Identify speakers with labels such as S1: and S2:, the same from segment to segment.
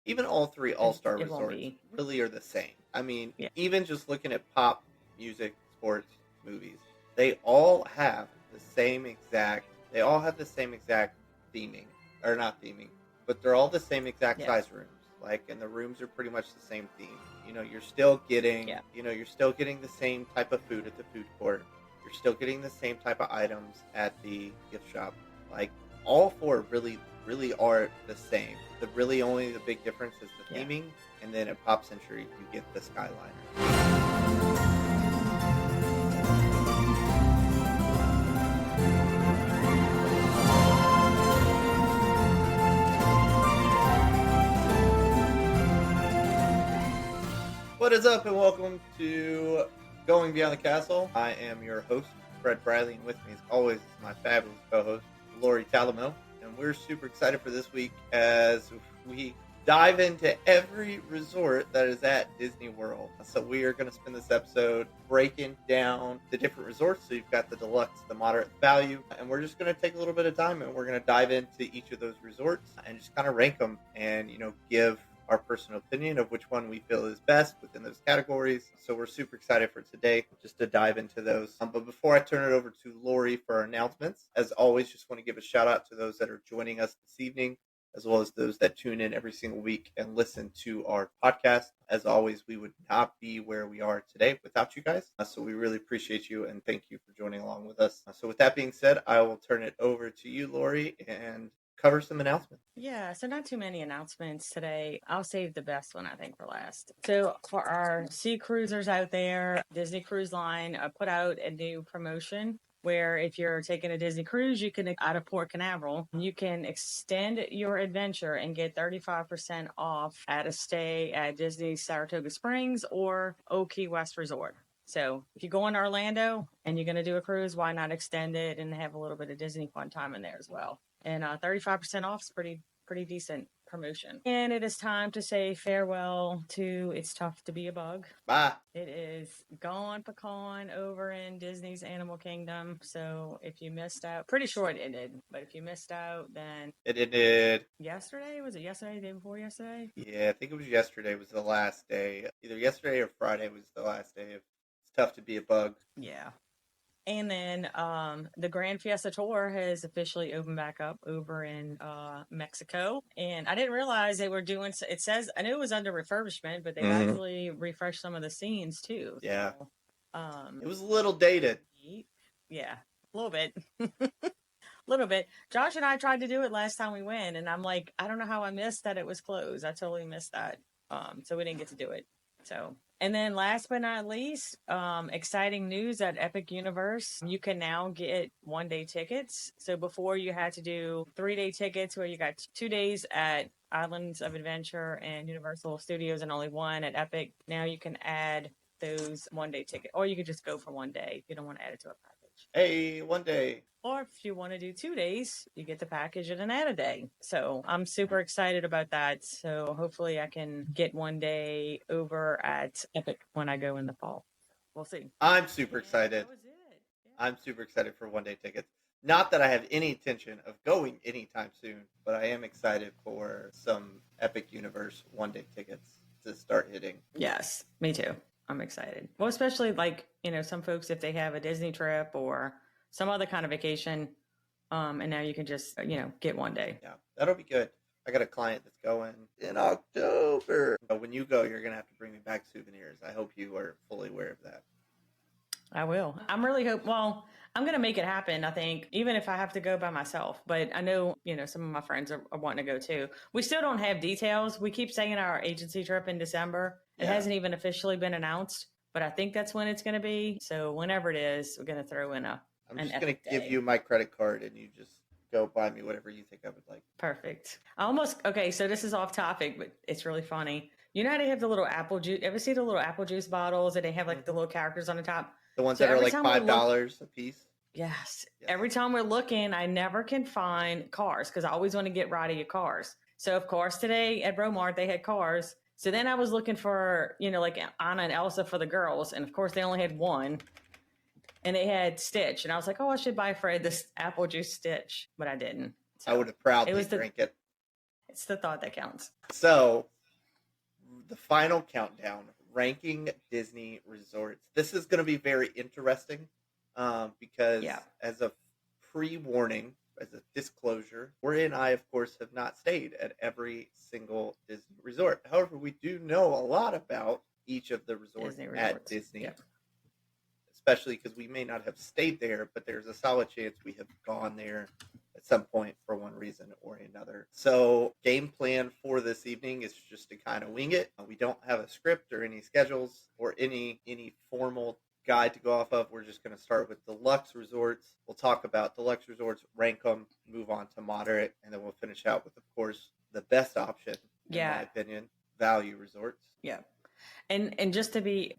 S1: even all three all-star
S2: It won't
S1: resorts
S2: be.
S1: really are the same. I mean,
S2: Yeah.
S1: even just looking at pop music, sports, movies, they all have the same exact. They all have the same exact theming, or not theming, but they're all the same exact
S2: Yeah.
S1: size rooms. Like, and the rooms are pretty much the same theme. You're still getting,
S2: Yeah.
S1: you're still getting the same type of food at the food court. You're still getting the same type of items at the gift shop. Like, all four really, really are the same. The big difference is the
S2: Yeah.
S1: theming, and then at Pop Century you get the Skyliner. What is up, and welcome to Going Beyond the Castle. I am your host, Fred Bradley, and with me, as always, is my fabulous co-host, Lori Talamo. And we're super excited for this week as we dive into every resort that is at Disney World. So we are going to spend this episode breaking down the different resorts. So you've got the deluxe, the moderate value, and we're just going to take a little bit of time and we're going to dive into each of those resorts and just kind of rank them and, give our personal opinion of which one we feel is best within those categories. So we're super excited for today just to dive into those. But before I turn it over to Lori for our announcements, as always, just want to give a shout out to those that are joining us this evening, as well as those that tune in every single week and listen to our podcast. As always, we would not be where we are today without you guys. So we really appreciate you and thank you for joining along with us. So with that being said, I will turn it over to you, Lori, and cover some announcements.
S2: Yeah, so not too many announcements today. I'll save the best one, I think, for last. So for our sea cruisers out there, Disney Cruise Line put out a new promotion where if you're taking a Disney cruise, you can, out of Port Canaveral, you can extend your adventure and get 35% off at a stay at Disney Saratoga Springs or Old Key West Resort. So if you go in Orlando and you're going to do a cruise, why not extend it and have a little bit of Disney fun time in there as well? And 35% off is pretty decent promotion. And it is time to say farewell to It's Tough to Be a Bug.
S1: Bye.
S2: It is gone pecan over in Disney's Animal Kingdom. So if you missed out, pretty sure it ended, but if you missed out, then
S1: it ended
S2: yesterday. Was it yesterday? The day before yesterday?
S1: Yeah, I think it was yesterday was the last day. Either yesterday or Friday was the last day of It's Tough to Be a Bug.
S2: Yeah. And then the Grand Fiesta Tour has officially opened back up over in Mexico. And I didn't realize they were doing, it says, I knew it was under refurbishment, but they've actually refreshed some of the scenes too.
S1: Yeah.
S2: So,
S1: it was a little dated.
S2: Yeah, a little bit. Little bit. Josh and I tried to do it last time we went, and I'm like, I don't know how I missed that it was closed. I totally missed that. So we didn't get to do it. So, and then last but not least, exciting news at Epic Universe. You can now get 1-day tickets. So before you had to do 3-day tickets where you got 2 days at Islands of Adventure and Universal Studios and only one at Epic. Now you can add those 1-day tickets, or you could just go for 1 day if you don't want to add it to a package.
S1: Hey, 1 day.
S2: Or if you want to do 2 days, you get the package and then add a day. So I'm super excited about that. So hopefully I can get 1 day over at Epic when I go in the fall. We'll see.
S1: I'm super excited.
S2: That was it. Yeah.
S1: I'm super excited for 1 day tickets. Not that I have any intention of going anytime soon, but I am excited for some Epic Universe 1 day tickets to start hitting.
S2: Yes, me too. I'm excited. Well, especially like, some folks, if they have a Disney trip or some other kind of vacation, and now you can just, get 1 day.
S1: Yeah, that'll be good. I got a client that's going in October. But when you go, you're going to have to bring me back souvenirs. I hope you are fully aware of that.
S2: I will. I'm really I'm going to make it happen, I think, even if I have to go by myself. But I know, some of my friends are wanting to go too. We still don't have details. We keep saying our agency trip in December. It hasn't even officially been announced, but I think that's when it's going to be. So whenever it is, we're going to throw in I'm
S1: just going to give you my credit card and you just go buy me whatever you think I would like.
S2: Perfect. Okay, so this is off topic, but it's really funny. You know how they have the little apple juice? Ever see the little apple juice bottles and they have like the little characters on the top?
S1: The ones that are like $5 a piece?
S2: Yes. Every time we're looking, I never can find Cars because I always want to get Roddy a Cars. So, of course, today at Bromart, they had Cars. So then I was looking for, like Anna and Elsa for the girls. And, of course, they only had one. And they had Stitch. And I was like, I should buy Fred this apple juice Stitch. But I didn't. So
S1: I would have proudly drank it.
S2: It's the thought that counts.
S1: So, the final countdown, ranking Disney resorts. This is going to be very interesting because, as a pre-warning, as a disclosure, Ori and I, of course, have not stayed at every single Disney resort. However, we do know a lot about each of the resorts at Disney.
S2: Yep.
S1: Especially because we may not have stayed there, but there's a solid chance we have gone there at some point for one reason or another. So, game plan for this evening is just to kind of wing it. We don't have a script or any schedules or any formal guide to go off of. We're just going to start with deluxe resorts. We'll talk about deluxe resorts, rank them, move on to moderate, and then we'll finish out with, of course, the best option, in my opinion, value resorts.
S2: Yeah. And just to be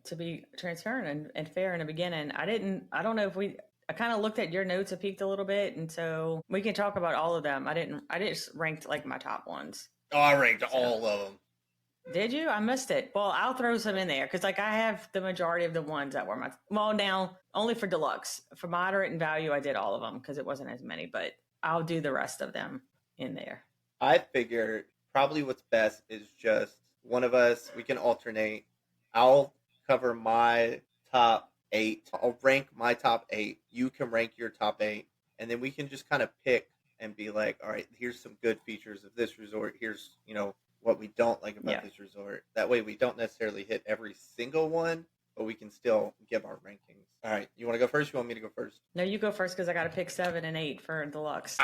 S2: transparent and fair in the beginning, I don't know if I kind of looked at your notes and peeked a little bit, and so we can talk about all of them. I just ranked like my top ones.
S1: Oh, I ranked all of them.
S2: Did you? I missed it. Well, I'll throw some in there because like I have the majority of the ones that were now only for deluxe. For moderate and value, I did all of them because it wasn't as many, but I'll do the rest of them in there.
S1: I figured probably what's best is just one of us, we can alternate. I'll cover my top 8. I'll rank my top 8. You can rank your top 8. And then we can just kind of pick and be like, all right, here's some good features of this resort. Here's, what we don't like about this resort. That way we don't necessarily hit every single one, but we can still give our rankings. All right. You want to go first? You want me to go first?
S2: No, you go first because I got to pick 7 and 8 for deluxe.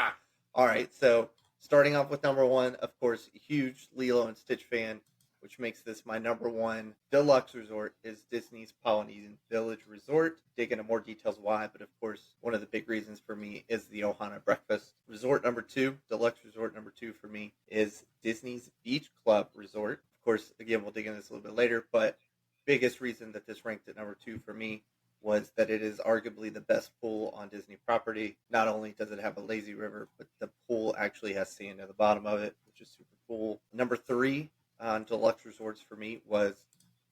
S1: All right. So starting off with number 1, of course, huge Lilo and Stitch fan, which makes this my number 1 deluxe resort, is Disney's Polynesian Village Resort. Dig into more details why, but of course, one of the big reasons for me is the Ohana breakfast. Resort number 2, deluxe resort number 2 for me, is Disney's Beach Club Resort. Of course, again, we'll dig into this a little bit later, but biggest reason that this ranked at number 2 for me was that it is arguably the best pool on Disney property. Not only does it have a lazy river, but the pool actually has sand at the bottom of it, which is super cool. Number 3 on deluxe resorts for me was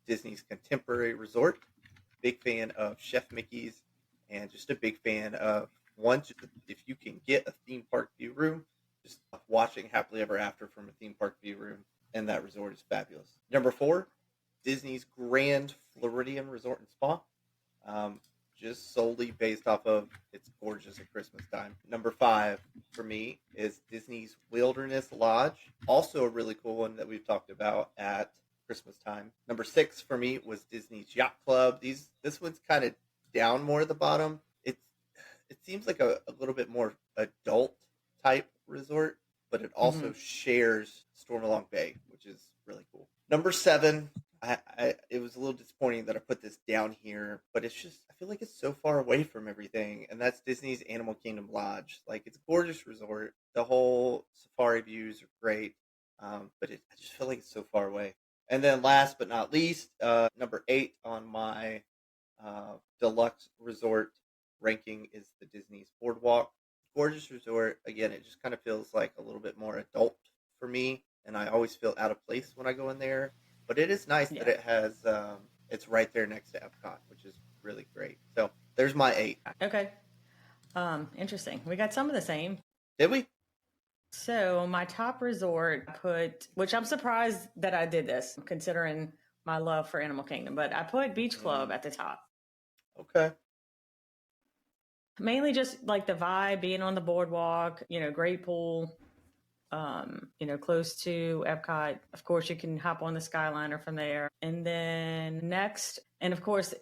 S1: Disney's Contemporary Resort. Big fan of Chef Mickey's and just a big fan of if you can get a theme park view room, just watching Happily Ever After from a theme park view room, and that resort is fabulous. Number 4, Disney's Grand Floridian Resort and Spa. Just solely based off of it's gorgeous at Christmas time. Number 5 for me is Disney's Wilderness Lodge. Also a really cool one that we've talked about at Christmas time. Number 6 for me was Disney's Yacht Club. This one's kind of down more at the bottom. It seems like a little bit more adult type resort, but it also shares Stormalong Bay, which is really cool. Number 7, it was a little disappointing that I put this down here, but it's just, I feel like it's so far away from everything, and that's Disney's Animal Kingdom Lodge. Like, it's a gorgeous resort. The whole safari views are great, but I just feel like it's so far away. And then last but not least, number 8 on my deluxe resort ranking is the Disney's Boardwalk. Gorgeous resort. Again, it just kind of feels like a little bit more adult for me, and I always feel out of place when I go in there. But it is nice that it has, it's right there next to Epcot, which is really great. So there's my 8.
S2: Okay. Interesting. We got some of the same.
S1: Did we?
S2: So my top resort which I'm surprised that I did this considering my love for Animal Kingdom, but I put Beach Club at the top.
S1: Okay.
S2: Mainly just like the vibe, being on the boardwalk, great pool. Close to Epcot. Of course, you can hop on the Skyliner from there. And then next, and of course,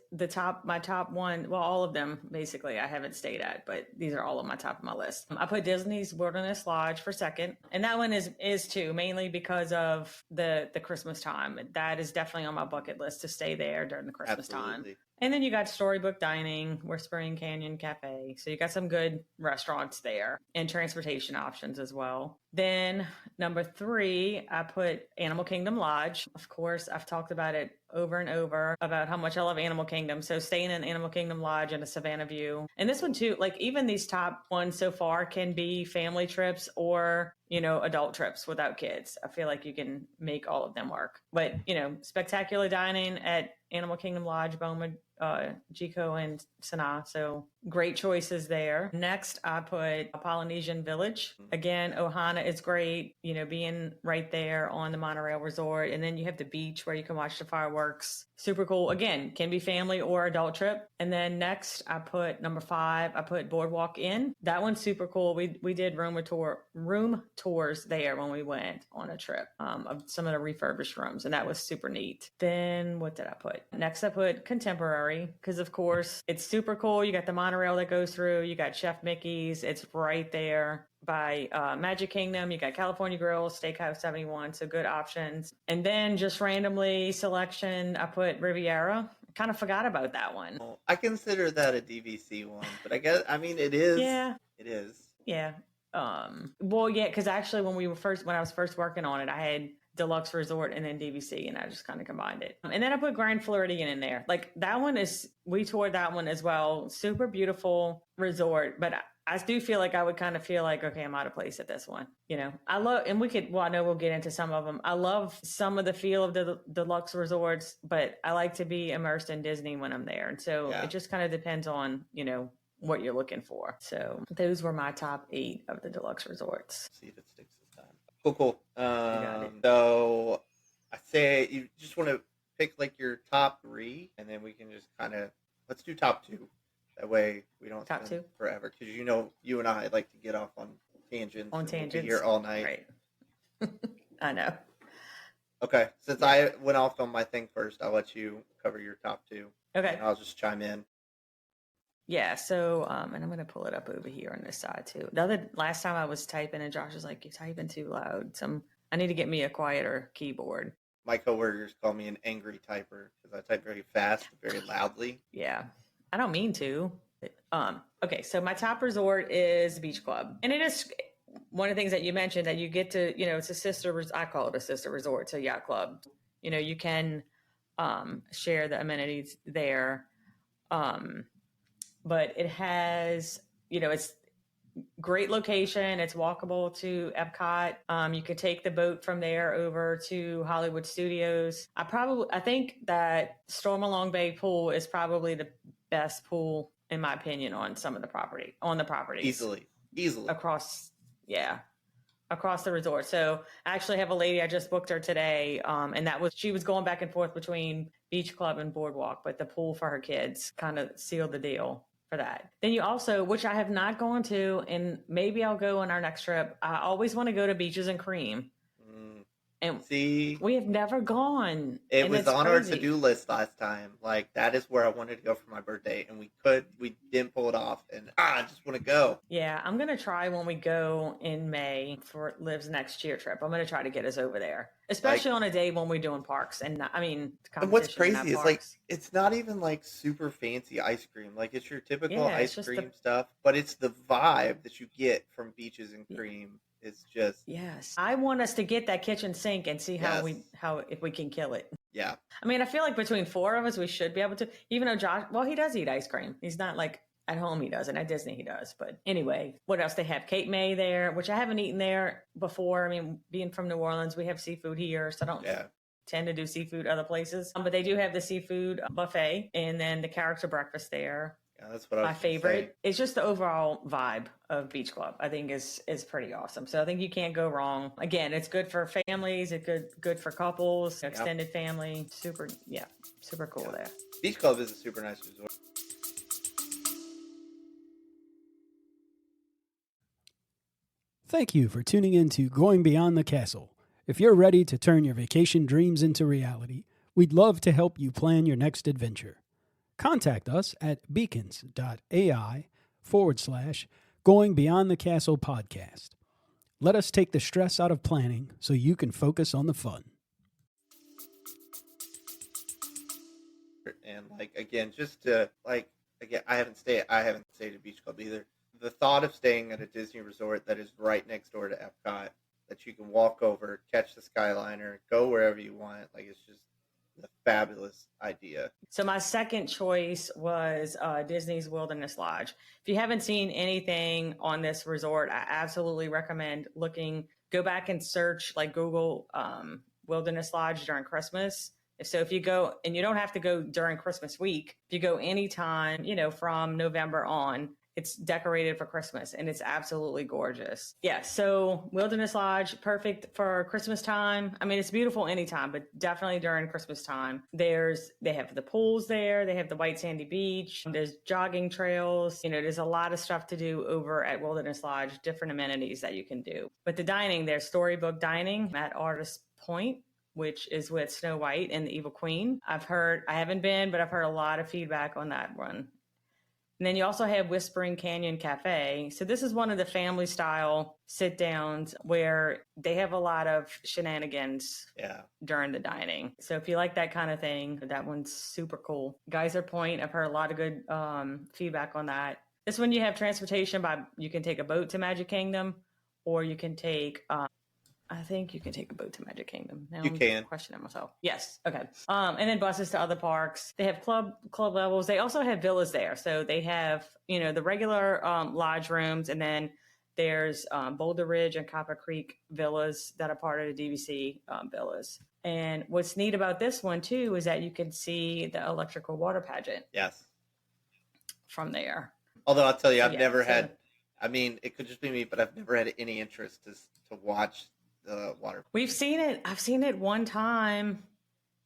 S2: my top one, well, all of them, basically, I haven't stayed at, but these are all on my top of my list. I put Disney's Wilderness Lodge for second. And that one is too, mainly because of the Christmas time. That is definitely on my bucket list to stay there during the Christmas time. And then you got Storybook Dining, Whispering Canyon Cafe. So you got some good restaurants there and transportation options as well. Then number 3, I put Animal Kingdom Lodge. Of course, I've talked about it over and over about how much I love Animal Kingdom. So staying in Animal Kingdom Lodge and a Savannah view. And this one too, like even these top ones so far can be family trips or, adult trips without kids. I feel like you can make all of them work. But, spectacular dining at Animal Kingdom Lodge, Boma, Jico, and Sanaa. So Great choices there. Next, I put a Polynesian village. Again, Ohana is great, being right there on the monorail resort. And then you have the beach where you can watch the fireworks. Super cool. Again, can be family or adult trip. And then next, I put number 5, I put Boardwalk Inn. That one's super cool. We did room tours there when we went on a trip of some of the refurbished rooms. And that was super neat. Then what did I put? Next, I put Contemporary because, of course, it's super cool. You got the monorail that goes through. You got Chef Mickey's. It's right there by Magic Kingdom. You got California Grill, Steakhouse 71. So good options. And then just randomly selection, I put Riviera. I kind of forgot about that one.
S1: I consider that a DVC one, but it is.
S2: Yeah.
S1: It is.
S2: Yeah. Well, yeah, because actually when I was first working on it, I had Deluxe Resort and then DVC, and I just kind of combined it. And then I put Grand Floridian in there. Like that one we toured that one as well. Super beautiful resort, but I do feel like I would kind of feel like, okay, I'm out of place at this one. I love, and I know we'll get into some of them. I love some of the feel of the deluxe resorts, but I like to be immersed in Disney when I'm there. And so It just kind of depends on, what you're looking for. So those were my top 8 of the deluxe resorts.
S1: See if it sticks this time. Cool. So I say you just want to pick like your top 3, and then we can just let's do top 2. That way we don't
S2: top
S1: spend
S2: 2
S1: forever, because you and I like to get off on tangents.
S2: We'll be
S1: here all night.
S2: Right. I know.
S1: Okay, since I went off on my thing first, I'll let you cover your top 2.
S2: Okay.
S1: And I'll just chime in.
S2: Yeah, so and I'm gonna pull it up over here on this side too. Last time I was typing and Josh was like, "You're typing too loud." So I need to get me a quieter keyboard.
S1: My coworkers call me an angry typer because I type very fast, very loudly.
S2: Yeah, I don't mean to. Okay, so my top resort is Beach Club, and it is one of the things that you mentioned that you get to, it's a sister. I call it a sister resort to Yacht Club. You can share the amenities there. But it has, it's great location. It's walkable to Epcot. You could take the boat from there over to Hollywood Studios. I think that Stormalong Bay pool is probably the best pool, in my opinion, on the properties.
S1: Easily.
S2: Across the resort. So I actually have a lady, I just booked her today. And she was going back and forth between Beach Club and Boardwalk, but the pool for her kids kind of sealed the deal for that. Then you also, which I have not gone to, and maybe I'll go on our next trip, I always want to go to Beaches and Cream. And
S1: see,
S2: we have never gone.
S1: It was on our to-do list last time. Like, that is where I wanted to go for my birthday, and we didn't pull it off, and I just want to go.
S2: Yeah, I'm going to try when we go in May for Liv's next year trip. I'm going to try to get us over there, especially on a day when we're doing parks. And
S1: and what's crazy is like, it's not even like super fancy ice cream. Like, it's your typical ice cream stuff, but it's the vibe that you get from Beaches and Cream. It's just,
S2: yes. I want us to get that kitchen sink and see how if we can kill it.
S1: Yeah.
S2: I mean, I feel like between 4 of us, we should be able to. Even though Josh, he does eat ice cream. He's not like at home. He doesn't. At Disney, he does. But anyway, what else? They have Cape May there, which I haven't eaten there before. I mean, being from New Orleans, we have seafood here, so I don't tend to do seafood other places. But they do have the seafood buffet, and then the character breakfast there.
S1: Yeah, that's what I was
S2: my favorite. It's just the overall vibe of Beach Club, I think is pretty awesome. So I think you can't go wrong. Again, it's good for families. It's good for couples, extended family. Super cool there.
S1: Beach Club is a super nice resort.
S3: Thank you for tuning in to Going Beyond the Castle. If you're ready to turn your vacation dreams into reality, we'd love to help you plan your next adventure. Contact us at beacons.ai/Going Beyond the Castle podcast. Let us take the stress out of planning so you can focus on the fun.
S1: And I haven't stayed at Beach Club either. The thought of staying at a Disney resort that is right next door to Epcot, that you can walk over, catch the Skyliner, go wherever you want, like, it's just a fabulous idea.
S2: So my second choice was Disney's Wilderness Lodge. If you haven't seen anything on this resort, I absolutely recommend go back and search, like, Google Wilderness Lodge during Christmas. So if you go, and you don't have to go during Christmas week, if you go anytime, from November on, it's decorated for Christmas and it's absolutely gorgeous. Yeah. So Wilderness Lodge, perfect for Christmas time. I mean, it's beautiful anytime, but definitely during Christmas time. They have the pools there. They have the white sandy beach. There's jogging trails. There's a lot of stuff to do over at Wilderness Lodge, different amenities that you can do. But the dining, there's storybook dining at Artist Point, which is with Snow White and the Evil Queen. I haven't been, but I've heard a lot of feedback on that one. And then you also have Whispering Canyon Cafe. So this is one of the family style sit downs where they have a lot of shenanigans during the dining. So if you like that kind of thing, that one's super cool. Geyser Point, I've heard a lot of good feedback on that. This one you have transportation you can take a boat to Magic Kingdom, or you can take I think you can take a boat to Magic Kingdom. Now I'm questioning myself. Yes. Okay. And then buses to other parks. They have club levels. They also have villas there. So they have, the regular lodge rooms, and then there's Boulder Ridge and Copper Creek villas that are part of the DVC villas. And what's neat about this one too is that you can see the electrical water pageant.
S1: Yes.
S2: From there.
S1: Although I'll tell you, I've never had. I mean, it could just be me, but I've never had any interest to watch the water.
S2: We've seen it. I've seen it one time,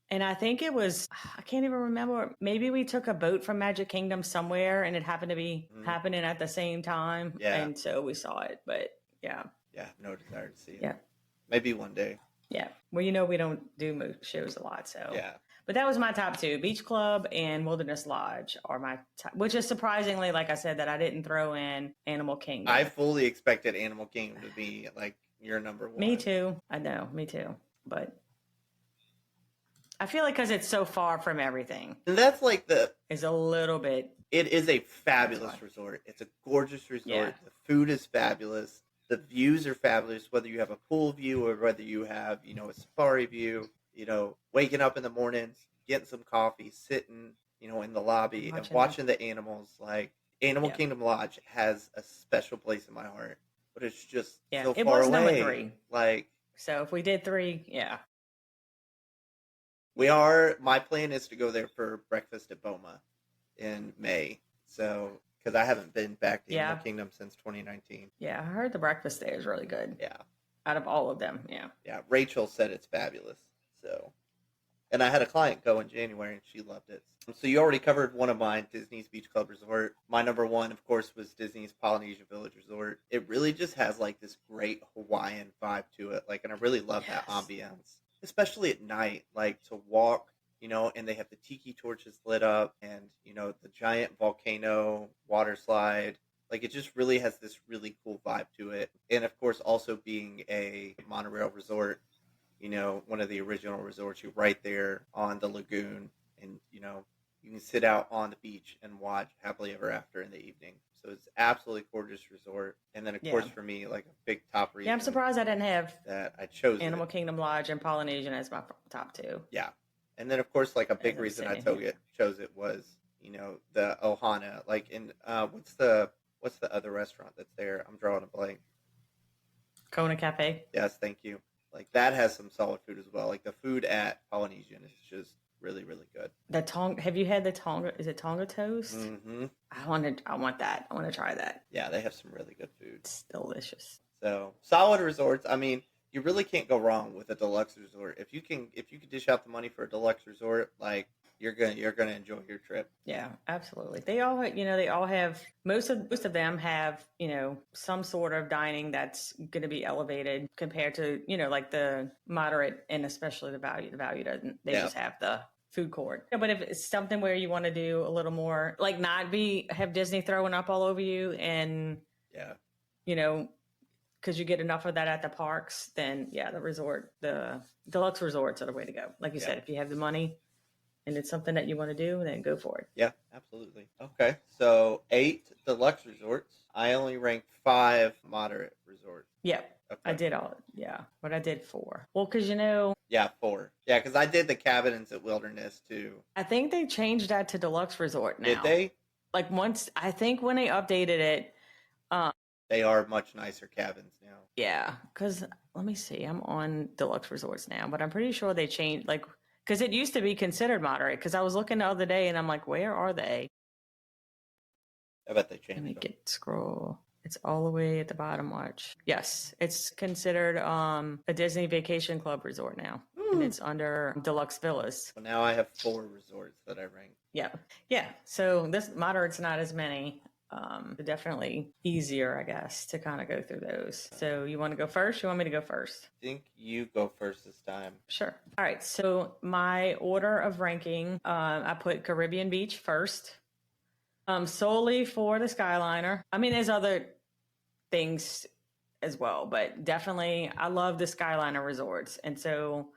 S2: and I think it was, I can't even remember. Maybe we took a boat from Magic Kingdom somewhere, and it happened to be happening at the same time.
S1: Yeah.
S2: And so we saw it, but yeah.
S1: Yeah, no desire to see it.
S2: Yeah.
S1: Maybe one day.
S2: Yeah. Well, we don't do shows a lot, so.
S1: Yeah.
S2: But that was my top two. Beach Club and Wilderness Lodge are my top, which is surprisingly, like I said, that I didn't throw in Animal Kingdom.
S1: I fully expected Animal Kingdom to be like your number one.
S2: Me too. I know. Me too. But I feel like because it's so far from everything.
S1: And that's like
S2: it's a little bit.
S1: It is a fabulous resort. It's a gorgeous resort.
S2: Yeah.
S1: The food is fabulous. The views are fabulous, whether you have a pool view or whether you have, a safari view. Waking up in the mornings, getting some coffee, sitting, in the lobby and watching the animals. Like Animal Kingdom Lodge has a special place in my heart, but it's just so
S2: it
S1: far
S2: was
S1: away.
S2: number 3.
S1: Like,
S2: so if we did 3,
S1: my plan is to go there for breakfast at Boma in May. So, because I haven't been back to Animal Kingdom since 2019.
S2: Yeah, I heard the breakfast there is really good.
S1: Yeah.
S2: Out of all of them, yeah.
S1: Yeah, Rachel said it's fabulous. So, and I had a client go in January and she loved it. So you already covered one of mine, Disney's Beach Club Resort. My number one, of course, was Disney's Polynesian Village Resort. It really just has like this great Hawaiian vibe to it. Like, and I really love that ambiance, especially at night, like to walk, and they have the tiki torches lit up and, the giant volcano water slide. Like, it just really has this really cool vibe to it. And of course, also being a monorail resort, one of the original resorts, you're right there on the lagoon, and, you can sit out on the beach and watch Happily Ever After in the evening. So it's absolutely gorgeous resort. And then, of course, for me, like a big top reason.
S2: Yeah, I'm surprised I didn't have
S1: that I chose
S2: Animal Kingdom Lodge and Polynesian as my top 2.
S1: Yeah. And then, of course, like a big reason I chose it was, the Ohana. Like, in, what's the other restaurant that's there? I'm drawing a blank.
S2: Kona Cafe.
S1: Yes, thank you. Like, that has some solid food as well. Like, the food at Polynesian is just really, really good.
S2: Have you had the Tonga? Is it Tonga toast?
S1: Mm-hmm.
S2: I want that. I want to try that.
S1: Yeah, they have some really good food.
S2: It's delicious.
S1: So, solid resorts. I mean, you really can't go wrong with a deluxe resort. If you can dish out the money for a deluxe resort, like, you're gonna enjoy your trip.
S2: Yeah, absolutely. They all have most of them have, some sort of dining that's going to be elevated compared to, like the moderate and especially the value. The value doesn't. They just have the food court. Yeah, but if it's something where you want to do a little more, like not have Disney throwing up all over you and because you get enough of that at the parks, then the deluxe resorts are the way to go. Like you said, if you have the money and it's something that you want to do, then go for it.
S1: Yeah, absolutely. Okay, so 8 deluxe resorts. I only ranked 5 moderate resorts.
S2: Yeah, okay. I did all. Yeah, but I did 4. Well, because
S1: Yeah, 4. Yeah, because I did the cabins at Wilderness too.
S2: I think they changed that to deluxe resort now.
S1: Did they?
S2: Like I think when they updated it.
S1: They are much nicer cabins now.
S2: Yeah, because let me see. I'm on deluxe resorts now, but I'm pretty sure they changed. Like, because it used to be considered moderate. Because I was looking the other day and I'm like, where are they?
S1: I bet they
S2: Let
S1: changed
S2: me
S1: them.
S2: scroll. It's all the way at the bottom. Watch. Yes, it's considered a Disney Vacation Club resort now, and it's under deluxe villas.
S1: Well, now I have 4 resorts that I rank.
S2: Yeah. So this moderate's not as many. Definitely easier, I guess, to kind of go through those. So you want to go first? You want me to go first?
S1: I think you go first this time.
S2: Sure. All right. So my order of ranking, I put Caribbean Beach first, solely for the Skyliner. I mean, there's other things as well, but definitely I love the Skyliner resorts. And so,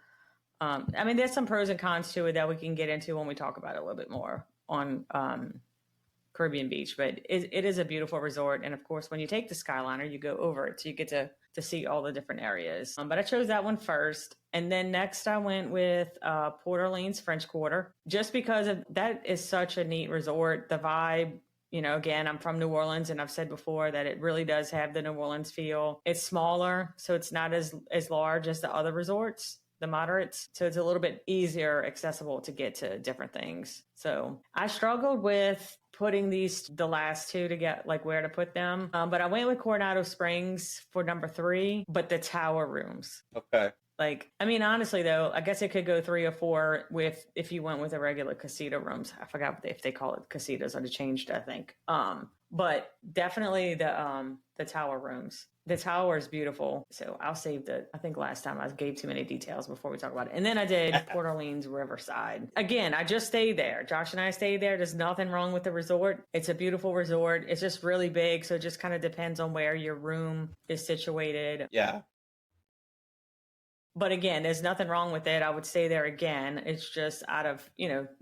S2: I mean, there's some pros and cons to it that we can get into when we talk about it a little bit more on Caribbean Beach, but it is a beautiful resort. And of course, when you take the Skyliner, you go over it. So you get to see all the different areas. But I chose that one first. And then next I went with Port Orleans French Quarter, just because that is such a neat resort. The vibe, you know, again, I'm from New Orleans, and I've said before that it really does have the New Orleans feel. It's smaller, so it's not as large as the other resorts, the moderates. So it's a little bit easier accessible to get to different things. So I struggled with putting the last two to get like where to put them. But I went with Coronado Springs for number 3, but the tower rooms.
S1: Okay.
S2: Like, I mean, honestly though, I guess it could go 3 or 4 if you went with the regular casita rooms. I forgot if they call it casitas, or they changed, I think. But definitely the tower rooms. The tower is beautiful. So I'll save I think last time I gave too many details before we talk about it. And then I did Port Orleans Riverside. Again, I just stayed there. Josh and I stayed there. There's nothing wrong with the resort. It's a beautiful resort. It's just really big. So it just kind of depends on where your room is situated.
S1: Yeah.
S2: But again, there's nothing wrong with it. I would stay there again. It's just out of,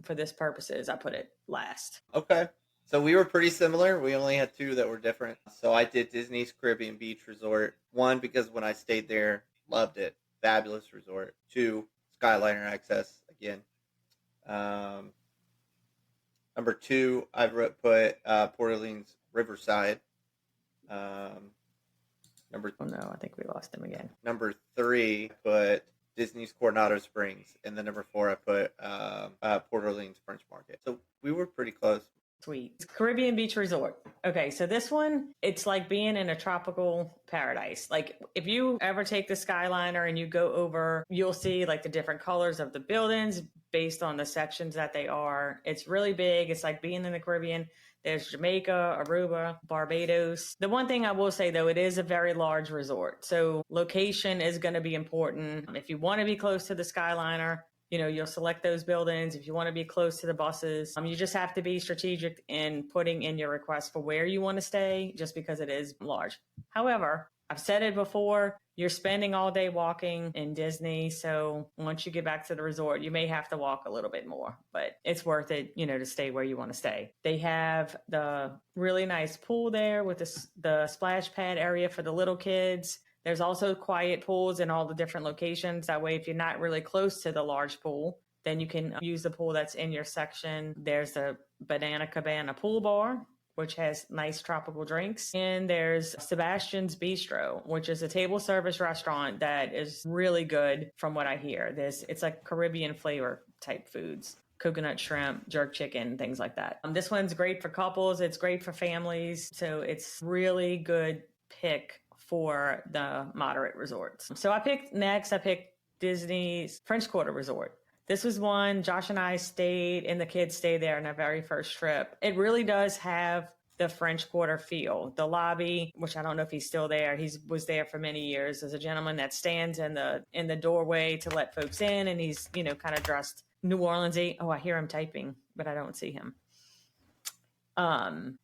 S2: for this purposes, I put it last.
S1: Okay. So we were pretty similar. We only had 2 that were different. So I did Disney's Caribbean Beach Resort. 1, because when I stayed there, loved it. Fabulous resort. 2, Skyliner access again. Number 2, I put Port Orleans Riverside.
S2: Oh no, I think we lost him again.
S1: Number 3, I put Disney's Coronado Springs, and then number 4, I put Port Orleans French Market. So we were pretty close.
S2: Sweet. Caribbean Beach Resort. Okay, so this one, it's like being in a tropical paradise. Like if you ever take the Skyliner and you go over, you'll see like the different colors of the buildings based on the sections that they are. It's really big. It's like being in the Caribbean. There's Jamaica, Aruba, Barbados. The one thing I will say, though, it is a very large resort. So location is going to be important. If you want to be close to the Skyliner, you'll select those buildings. If you want to be close to the buses, you just have to be strategic in putting in your request for where you want to stay, just because it is large. However, I've said it before, you're spending all day walking in Disney. So once you get back to the resort, you may have to walk a little bit more, but it's worth it, to stay where you want to stay. They have the really nice pool there with the splash pad area for the little kids. There's also quiet pools in all the different locations. That way, if you're not really close to the large pool, then you can use the pool that's in your section. There's the Banana Cabana pool bar, which has nice tropical drinks. And there's Sebastian's Bistro, which is a table service restaurant that is really good from what I hear. It's like Caribbean flavor type foods. Coconut shrimp, jerk chicken, things like that. This one's great for couples. It's great for families. So it's really good pick for the moderate resorts. So I picked Disney's French Quarter Resort. This was one Josh and I stayed, and the kids stayed there on our very first trip. It really does have the French Quarter feel. The lobby, which I don't know if he's still there. He was there for many years. There's a gentleman that stands in the doorway to let folks in, and he's kind of dressed New Orleans-y. Oh, I hear him typing, but I don't see him.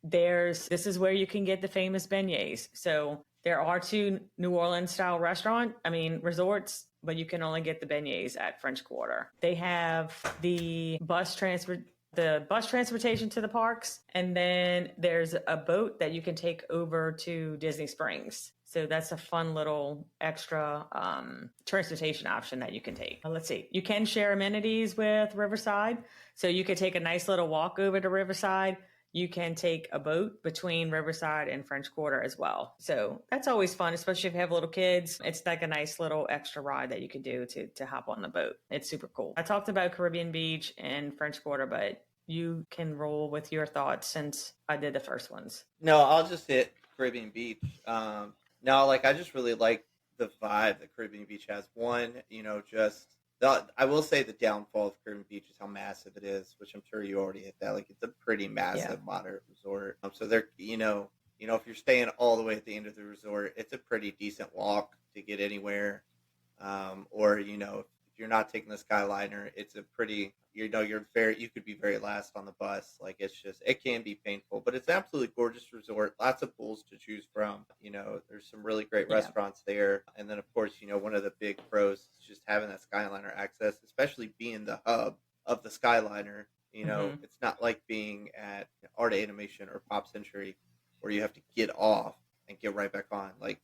S2: This is where you can get the famous beignets. So there are 2 New Orleans style resorts, but you can only get the beignets at French Quarter. They have the bus transportation to the parks, and then there's a boat that you can take over to Disney Springs. So that's a fun little extra transportation option that you can take. Let's see. You can share amenities with Riverside. So you could take a nice little walk over to Riverside. you can take a boat between Riverside and French Quarter as well. So that's always fun, especially if you have little kids. It's like a nice little extra ride that you can do to hop on the boat. It's super cool. I talked about Caribbean Beach and French Quarter, but you can roll with your thoughts since I did the first ones.
S1: No, I'll just hit Caribbean Beach. No, like I just really like the vibe that Caribbean Beach has. One, I will say the downfall of Caribbean Beach is how massive it is, which I'm sure you already hit that. Like it's a pretty massive moderate resort. So they're, if you're staying all the way at the end of the resort, it's a pretty decent walk to get anywhere. Or if you're not taking the Skyliner, it's a pretty, you could be very last on the bus. Like it can be painful, but it's an absolutely gorgeous resort. Lots of pools to choose from. There's some really great restaurants there. And then of course, one of the big pros is just having that Skyliner access, especially being the hub of the Skyliner. It's not like being at Art Animation or Pop Century where you have to get off and get right back on. Like,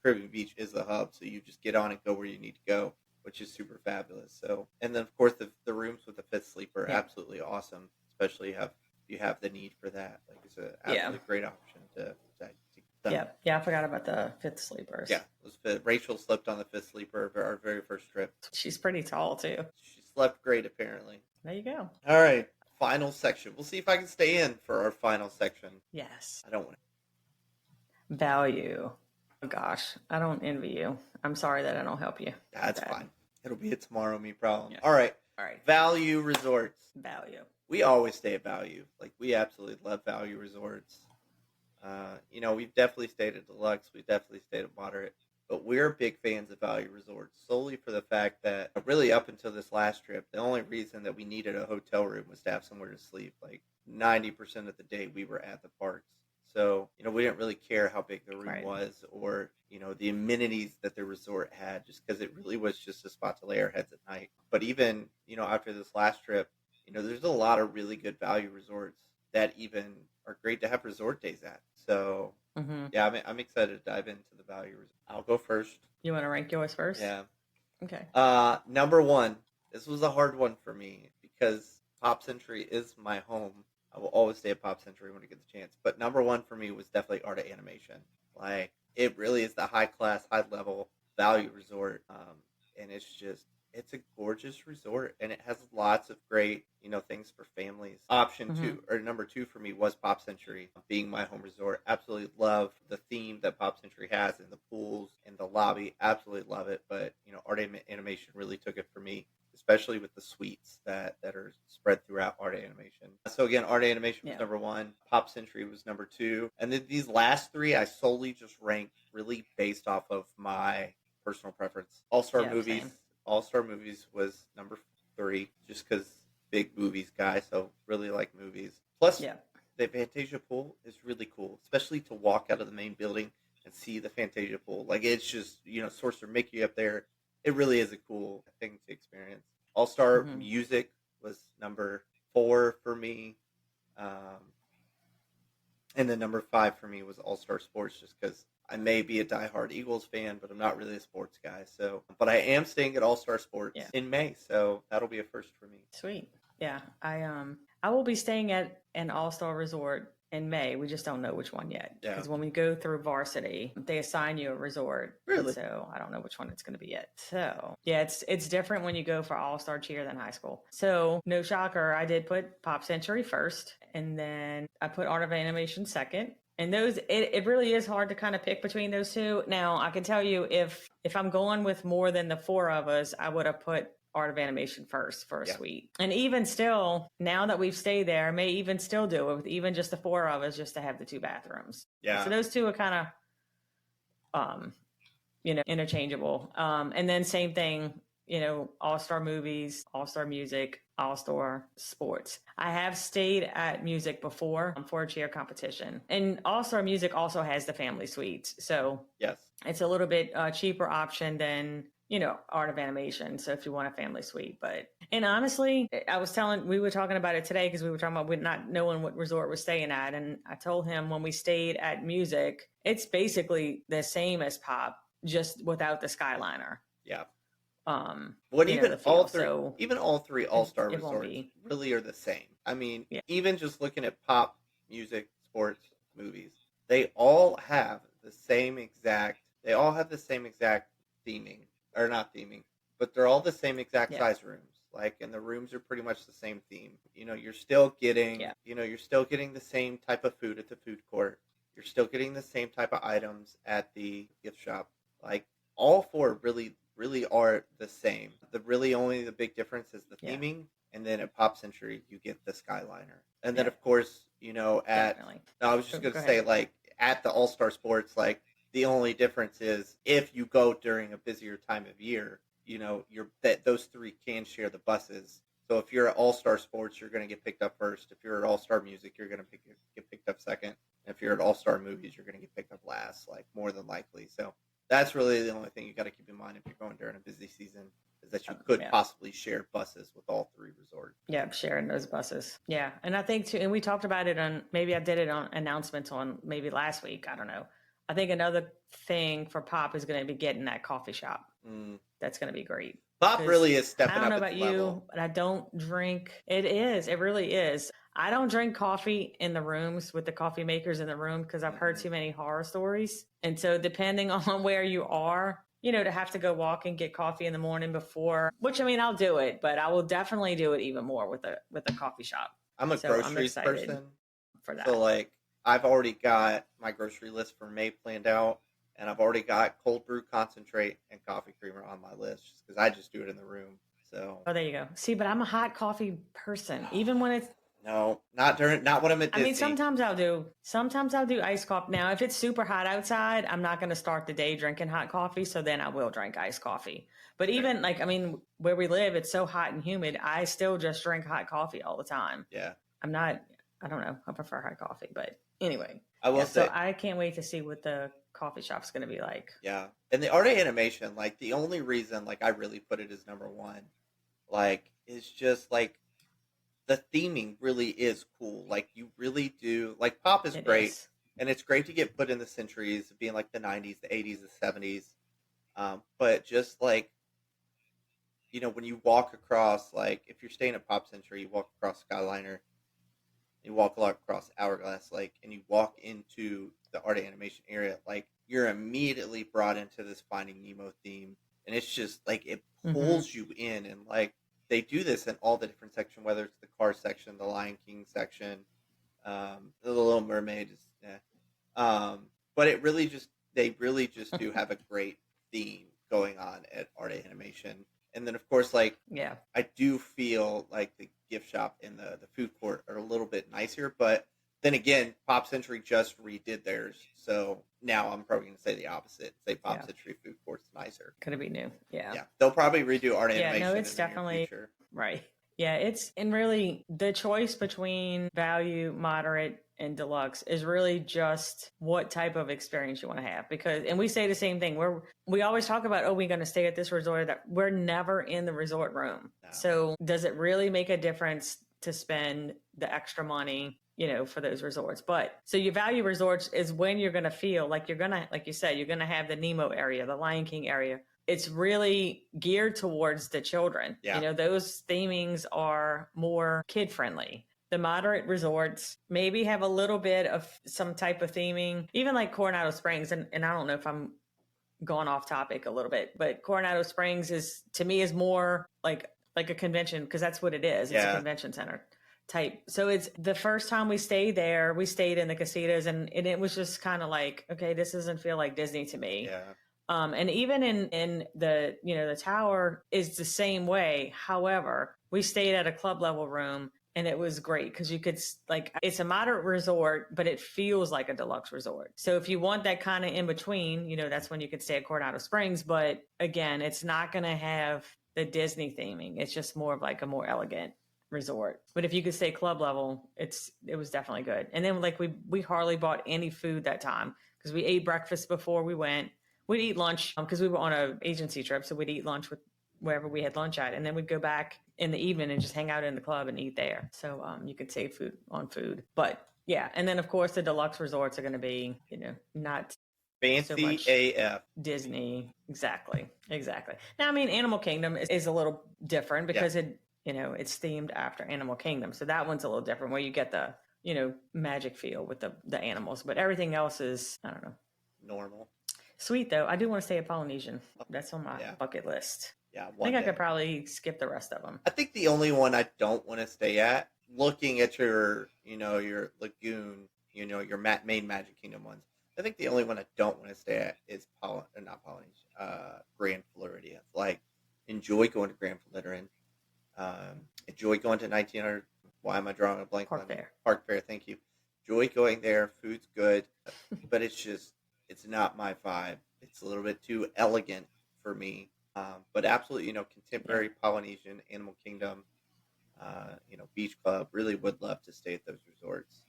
S1: Caribbean Beach is the hub, so you just get on and go where you need to go, which is super fabulous. So, and then of course the rooms with the fifth sleeper are absolutely awesome, especially if you have the need for that. Like it's an absolutely great option to
S2: I forgot about the fifth sleepers.
S1: Yeah, Rachel slept on the fifth sleeper of our very first trip.
S2: She's pretty tall too.
S1: She slept great, apparently.
S2: There you go.
S1: All right, final section. We'll see if I can stay in for our final section.
S2: Yes.
S1: I don't want
S2: to. Value. Oh gosh, I don't envy you. I'm sorry that I don't help you.
S1: That's fine. It'll be a tomorrow me problem.
S2: Yeah.
S1: All right.
S2: Right.
S1: Value resorts.
S2: Value.
S1: We always stay at Value. Like we absolutely love Value resorts. We've definitely stayed at deluxe. We've definitely stayed at moderate. But we're big fans of Value resorts solely for the fact that really up until this last trip, the only reason that we needed a hotel room was to have somewhere to sleep. Like 90% of the day we were at the parks. So, we didn't really care how big the room was or, the amenities that the resort had just because it really was just a spot to lay our heads at night. But even, after this last trip, there's a lot of really good Value resorts that even are great to have resort days at. So, I'm excited to dive into the Value resort. I'll go first.
S2: You want to rank yours first?
S1: Yeah.
S2: Okay.
S1: Number one, this was a hard one for me because Pop Century is my home. I will always stay at Pop Century when I get the chance. But number one for me was definitely Art of Animation. Like, it really is the high-class, high-level Value resort. And it's a gorgeous resort. And it has lots of great, things for families. Number two for me was Pop Century, being my home resort. Absolutely love the theme that Pop Century has in the pools and the lobby. Absolutely love it. But, Art of Animation really took it for me, especially with the suites that are spread throughout Art of Animation. So again, Art of Animation was number one. Pop Century was number two. And then these last three, I solely just ranked really based off of my personal preference. All-Star Movies.
S2: Same.
S1: All-Star Movies was number three, just because big movies guy, so really like movies. Plus, the Fantasia pool is really cool, especially to walk out of the main building and see the Fantasia pool. Like, it's just, Sorcerer Mickey up there. It really is a cool thing to experience. All-Star Music was number 4 for me. And then number 5 for me was All-Star Sports, just because I may be a diehard Eagles fan, but I'm not really a sports guy. So, but I am staying at All-Star Sports in May, so that'll be a first for me.
S2: Sweet. Yeah, I will be staying at an All-Star Resort in May. We just don't know which one yet. Because when we go through varsity, they assign you a resort.
S1: Really?
S2: So I don't know which one it's going to be yet. So yeah, it's different when you go for All-Star cheer than high school. So no shocker, I did put Pop Century first, and then I put Art of Animation second. And those, it really is hard to kind of pick between those two. Now, I can tell you if I'm going with more than the 4 of us, I would have put Art of Animation first for a suite. And even still, now that we've stayed there, I may even still do it with even just the 4 of us just to have the 2 bathrooms.
S1: Yeah.
S2: So those two are kind of, interchangeable. And then same thing, All-Star Movies, All-Star Music, All-Star Sports. I have stayed at music before for a cheer competition. And All-Star Music also has the family suites. So it's a little bit cheaper option than, Art of Animation. So if you want a family suite, and honestly, we were talking about it today because we were talking about not knowing what resort we're staying at. And I told him when we stayed at music, it's basically the same as Pop, just without the Skyliner.
S1: Yeah. What
S2: you know,
S1: even
S2: the
S1: all
S2: feel.
S1: three,
S2: So
S1: even all three all-star
S2: it won't
S1: resorts
S2: be.
S1: really are the same. I mean,
S2: Yeah.
S1: even just looking at pop, music, sports, movies, they all have the same exact. They all have the same exact theming, or not theming, but they're all the same exact
S2: Yeah.
S1: size rooms. Like, and the rooms are pretty much the same theme. You're still getting,
S2: Yeah.
S1: you're still getting the same type of food at the food court. You're still getting the same type of items at the gift shop. Like, all four really are the same. The big difference is the
S2: Yeah.
S1: theming, and then at Pop Century you get the Skyliner, and then
S2: Yeah.
S1: of course at
S2: Definitely.
S1: no, I was just
S2: Oh,
S1: gonna
S2: go
S1: say,
S2: ahead.
S1: like, at the All Star Sports, like, the only difference is if you go during a busier time of year, you're that those three can share the buses. So if you're at All Star Sports, you're going to get picked up first. If you're at All Star Music, you're going to get picked up second. And if you're at All Star Movies, you're going to get picked up last, like, more than likely. So that's really the only thing you got to keep in mind if you're going during a busy season, is that you could
S2: Yeah.
S1: possibly share buses with all three resorts.
S2: Yeah, sharing those buses. Yeah. And I think too, and we talked about it on, maybe I did it on announcements on maybe last week. I don't know. I think another thing for Pop is going to be getting that coffee shop. That's going to be great.
S1: Pop
S2: 'Cause
S1: really is stepping
S2: I don't
S1: up
S2: know
S1: its
S2: about
S1: level.
S2: you, but I don't drink. It is. It really is. I don't drink coffee in the rooms with the coffee makers in the room because I've heard too many horror stories. And so depending on where you are, to have to go walk and get coffee in the morning before, which, I mean, I'll do it, but I will definitely do it even more with a coffee shop.
S1: I'm a
S2: So
S1: groceries
S2: excited
S1: person.
S2: for that.
S1: So, like, I've already got my grocery list for May planned out, and I've already got cold brew concentrate and coffee creamer on my list just because I just do it in the room. So,
S2: Oh, there you go. See, but I'm a hot coffee person, even when it's,
S1: no, not when I'm at
S2: I
S1: Disney.
S2: mean, sometimes I'll do iced coffee. Now, if it's super hot outside, I'm not going to start the day drinking hot coffee. So then I will drink iced coffee. But even like, I mean, where we live, it's so hot and humid. I still just drink hot coffee all the time.
S1: Yeah.
S2: I don't know. I prefer hot coffee, but anyway.
S1: I will say,
S2: so I can't wait to see what the coffee shop's going to be like.
S1: Yeah. And the art of animation, like, the only reason, like, I really put it as number one, like, is just, like, the theming really is cool. Like, you really do, like, Pop is
S2: It
S1: great,
S2: is.
S1: and it's great to get put in the centuries, being like the 90s, the 80s, the 70s. But just, like, when you walk across, like, if you're staying at Pop Century, you walk across Skyliner, you walk across Hourglass Lake, and you walk into the art animation area, like, you're immediately brought into this Finding Nemo theme, and it's just like it pulls you in, and like they do this in all the different sections, whether it's the car section, the Lion King section, the Little Mermaid, but they really just do have a great theme going on at art animation. And then, of course, like,
S2: Yeah.
S1: I do feel like the gift shop and the food court are a little bit nicer, but then again, Pop Century just redid theirs, so now I'm probably going to say the opposite. Say Pop Century food court's nicer.
S2: Could it be new? Yeah.
S1: Yeah, they'll probably redo art animation.
S2: Yeah, no, it's
S1: in the near
S2: definitely
S1: future.
S2: right. Yeah, and really the choice between value, moderate, and deluxe is really just what type of experience you want to have. And we say the same thing. We always talk about, we're going to stay at this resort. That we're never in the resort room. No. So does it really make a difference to spend the extra money, for those resorts? But so your value resorts is when you're going to feel like like you said, you're going to have the Nemo area, the Lion King area. It's really geared towards the children.
S1: Yeah.
S2: Those themings are more kid friendly. The moderate resorts maybe have a little bit of some type of theming, even like Coronado Springs. And I don't know if I'm going off topic a little bit, but Coronado Springs to me is more like a convention, because that's what it is. It's a convention center type. So it's the first time we stayed there, we stayed in the casitas, and it was just kind of like, okay, this doesn't feel like Disney to me.
S1: Yeah.
S2: And even in the, the tower is the same way. However, we stayed at a club level room, and it was great because you could, like, it's a moderate resort, but it feels like a deluxe resort. So if you want that kind of in between, that's when you could stay at Coronado Springs. But again, it's not going to have the Disney theming. It's just more of like a more elegant resort. But if you could stay club level, it was definitely good. And then, like, we hardly bought any food that time because we ate breakfast before we went. We'd eat lunch because we were on an agency trip. So we'd eat lunch with wherever we had lunch at. And then we'd go back in the evening and just hang out in the club and eat there. So you could save food on food. But yeah. And then, of course, the deluxe resorts are going to be, not
S1: Fancy
S2: much
S1: AF.
S2: Disney. Exactly. Now, I mean, Animal Kingdom is a little different because it's themed after Animal Kingdom. So that one's a little different where you get the, magic feel with the animals. But everything else is, I don't know.
S1: Normal.
S2: Sweet, though. I do want to stay at Polynesian. That's on my bucket list.
S1: Yeah,
S2: I think I could probably skip the rest of them.
S1: I think the only one I don't want to stay at, looking at your lagoon, your main Magic Kingdom ones, I think the only one I don't want to stay at is Grand Floridian. Like, enjoy going to Grand Floridian. Enjoy going to 1900. Why am I drawing a blank? Park Fair. Thank you. Enjoy going there. Food's good, but it's not my vibe. It's a little bit too elegant for me. But absolutely, contemporary Polynesian, Animal Kingdom, Beach Club. Really would love to stay at those resorts.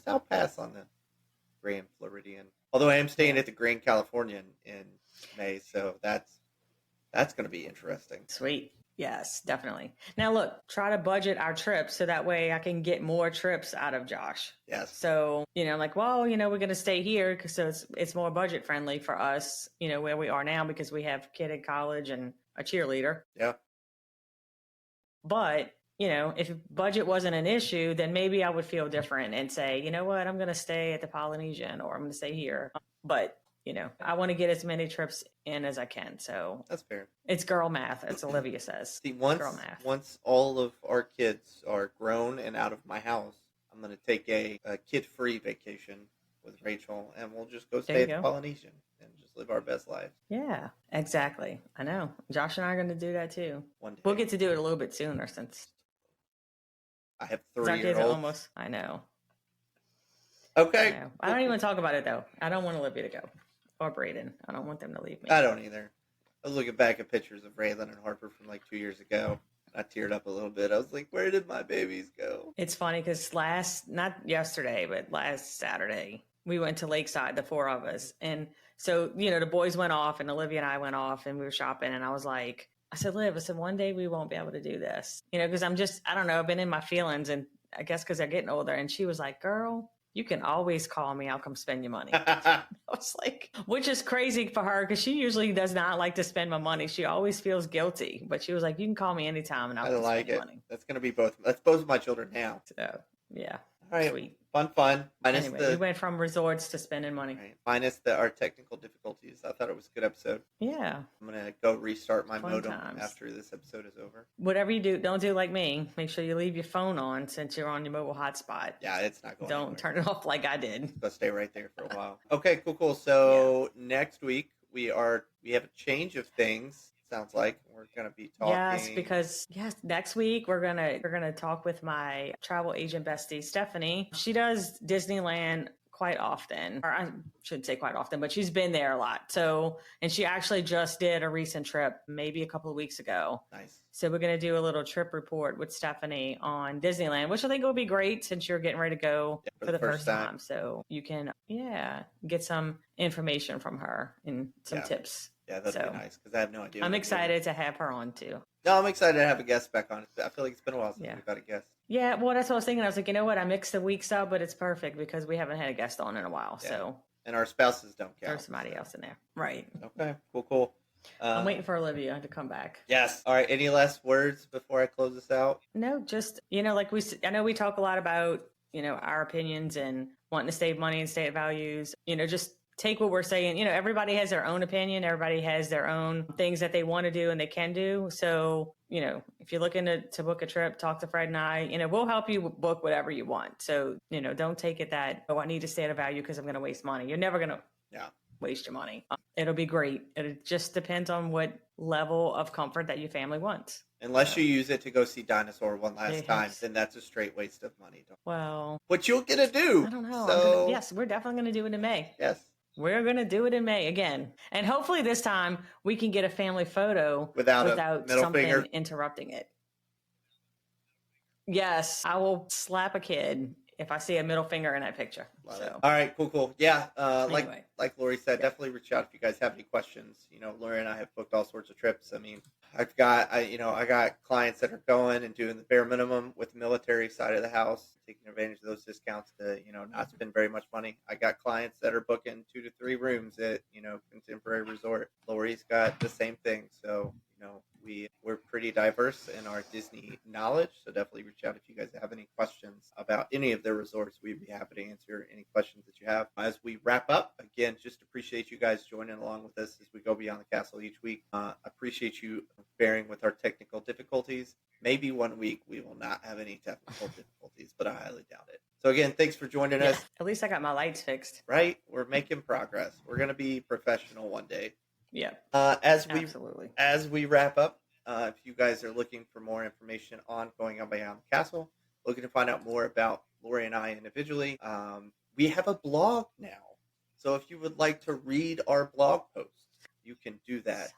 S1: I'll pass on the Grand Floridian. Although I am staying at the Grand Californian in May, so that's going to be interesting.
S2: Sweet. Yes, definitely. Now look, try to budget our trips so that way I can get more trips out of Josh.
S1: Yes.
S2: So, I'm like, well, we're going to stay here so it's more budget friendly for us, where we are now because we have a kid at college and a cheerleader.
S1: Yeah.
S2: But, if budget wasn't an issue, then maybe I would feel different and say, you know what, I'm going to stay at the Polynesian or I'm going to stay here. But, I want to get as many trips in as I can. So
S1: that's fair.
S2: It's girl math, as Olivia says.
S1: See, once all of our kids are grown and out of my house, I'm going to take a kid-free vacation with Rachel, and we'll just go stay at the Polynesian and just live our best lives.
S2: Yeah, exactly. I know. Josh and I are going to do that too.
S1: One day.
S2: We'll get to do it a little bit sooner since
S1: I have 3-year-olds.
S2: I know.
S1: Okay.
S2: I don't even talk about it though. I don't want Olivia to go. Or Braden. I don't want them to leave me.
S1: I don't either. I was looking back at pictures of Raylan and Harper from like 2 years ago. I teared up a little bit. I was like, where did my babies go?
S2: It's funny because not yesterday, but last Saturday, we went to Lakeside, the four of us. And so, the boys went off and Olivia and I went off and we were shopping. And I said, Liv, one day we won't be able to do this. Because I don't know, I've been in my feelings and I guess because they're getting older. And she was like, girl, you can always call me. I'll come spend your money. I was like, which is crazy for her because she usually does not like to spend my money. She always feels guilty. But she was like, you can call me anytime and I'll spend your money.
S1: That's going to be both. That's both of my children now.
S2: So, yeah.
S1: All right.
S2: Sweet.
S1: Fun.
S2: We went from resorts to spending money.
S1: Right. Minus our technical difficulties. I thought it was a good episode.
S2: Yeah.
S1: I'm going to go restart my
S2: Fun
S1: modem
S2: times.
S1: after this episode is over.
S2: Whatever you do, don't do like me. Make sure you leave your phone on since you're on your mobile hotspot.
S1: Yeah, it's not going
S2: Don't
S1: anywhere.
S2: turn it off like I did.
S1: Go stay right there for a while. Okay, cool. So next week we have a change of things. Sounds like we're going to be talking.
S2: Yes, because next week we're gonna talk with my travel agent bestie Stephanie. She does Disneyland quite often, or I shouldn't say quite often, but she's been there a lot. So, and she actually just did a recent trip, maybe a couple of weeks ago.
S1: Nice.
S2: So we're gonna do a little trip report with Stephanie on Disneyland, which I think will be great since you're getting ready to go for the first time. So you can get some information from her and some tips.
S1: Yeah, that'd be nice because I have no idea.
S2: I'm excited to have her on too.
S1: No, I'm excited to have a guest back on. I feel like it's been a while since we've had a guest.
S2: Yeah, well, that's what I was thinking. I was like, you know what? I mixed the weeks up, but it's perfect because we haven't had a guest on in a while. Yeah. So,
S1: and our spouses don't count.
S2: There's somebody else in there, right?
S1: Okay, cool.
S2: I'm waiting for Olivia to come back.
S1: Yes. All right. Any last words before I close this out?
S2: No, just I know we talk a lot about our opinions and wanting to save money and stay at values. Just take what we're saying. Everybody has their own opinion. Everybody has their own things that they want to do and they can do. So, if you're looking to book a trip, talk to Fred and I, we'll help you book whatever you want. So, don't take it that, I need to stay at a value because I'm going to waste money. You're never going to waste your money. It'll be great. It just depends on what level of comfort that your family wants.
S1: Unless you use it to go see Dinosaur one last time, then that's a straight waste of money.
S2: Well,
S1: what you're going to do.
S2: I don't know.
S1: So...
S2: Yes, we're definitely going to do it in May.
S1: Yes.
S2: We're going to do it in May again. And hopefully this time we can get a family photo
S1: without
S2: something
S1: finger
S2: interrupting it. Yes, I will slap a kid if I see a middle finger in that picture. So.
S1: All right, cool. Yeah,
S2: anyway.
S1: like Lori said, definitely reach out if you guys have any questions. Lori and I have booked all sorts of trips. I mean, I got clients that are going and doing the bare minimum with the military side of the house, taking advantage of those discounts to, not spend very much money. I got clients that are booking 2 to 3 rooms at, Contemporary Resort. Lori's got the same thing. So, we're pretty diverse in our Disney knowledge. So definitely reach out if you guys have any questions about any of their resorts. We'd be happy to answer any questions that you have. As we wrap up, again, just appreciate you guys joining along with us as we go beyond the castle each week. Appreciate you bearing with our technical difficulties. Maybe one week we will not have any technical difficulties, but I highly doubt it. So again, thanks for joining us.
S2: At least I got my lights fixed.
S1: Right? We're making progress. We're going to be professional one day.
S2: Yeah.
S1: Absolutely. As we wrap up, if you guys are looking for more information on Going On Beyond the Castle, looking to find out more about Lori and I individually, we have a blog now. So if you would like to read our blog posts, you can do that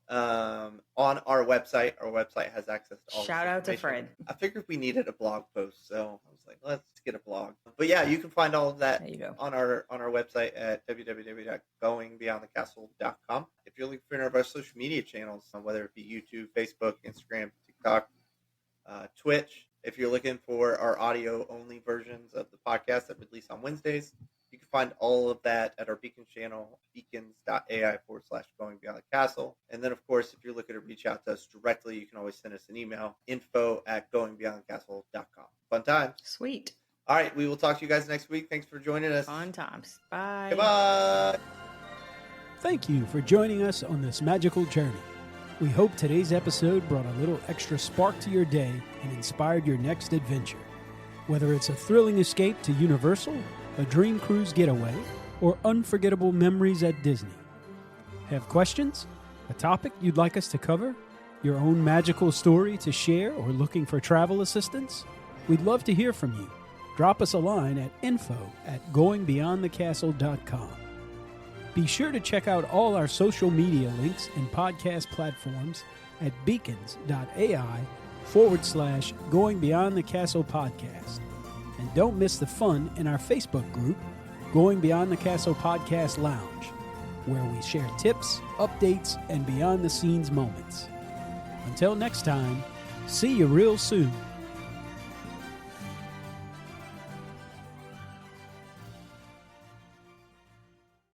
S1: on our website. Our website has access to all
S2: Shout out to Fred.
S1: I figured we needed a blog post, so I was like, let's get a blog. But yeah, you can find all of that on our website at www.goingbeyondthecastle.com. If you're looking for any of our social media channels, whether it be YouTube, Facebook, Instagram, TikTok, Twitch, if you're looking for our audio only versions of the podcast that release on Wednesdays, you can find all of that at our Beacon channel, beacons.ai/Going Beyond the Castle. And then, of course, if you're looking to reach out to us directly, you can always send us an email, info@goingbeyondthecastle.com. Fun times.
S2: Sweet.
S1: All right, we will talk to you guys next week. Thanks for joining us.
S2: Fun times. Bye.
S1: Goodbye.
S3: Thank you for joining us on this magical journey. We hope today's episode brought a little extra spark to your day and inspired your next adventure. Whether it's a thrilling escape to Universal, a dream cruise getaway, or unforgettable memories at Disney. Have questions? A topic you'd like us to cover? Your own magical story to share or looking for travel assistance? We'd love to hear from you. Drop us a line at info@goingbeyondthecastle.com. Be sure to check out all our social media links and podcast platforms at beacons.ai/Going Beyond the Castle podcast. And don't miss the fun in our Facebook group, Going Beyond the Castle Podcast Lounge, where we share tips, updates, and behind-the-scenes moments. Until next time, see you real soon.